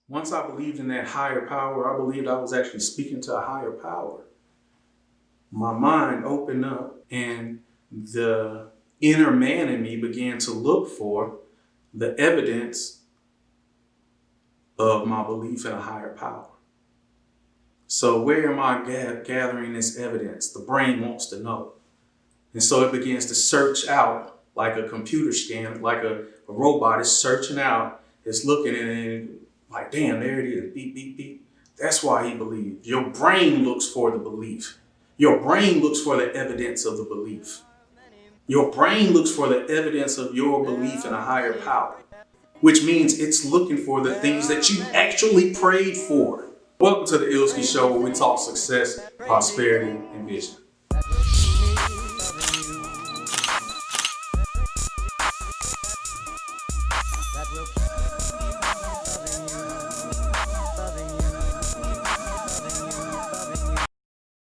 Once I believed in that higher power, I believed I was actually speaking to a higher power. My mind opened up and the inner man in me began to look for the evidence of my belief in a higher power. So where am I gathering this evidence? The brain wants to know. And so it begins to search out like a computer scan, like a robot is searching out, it's looking at it and like, damn, there it is, beep, beep, beep. That's why he believed. Your brain looks for the belief. Your brain looks for the evidence of the belief. Your brain looks for the evidence of your belief in a higher power, which means it's looking for the things that you actually prayed for. Welcome to the Ilski Show, where we talk success, prosperity, and vision.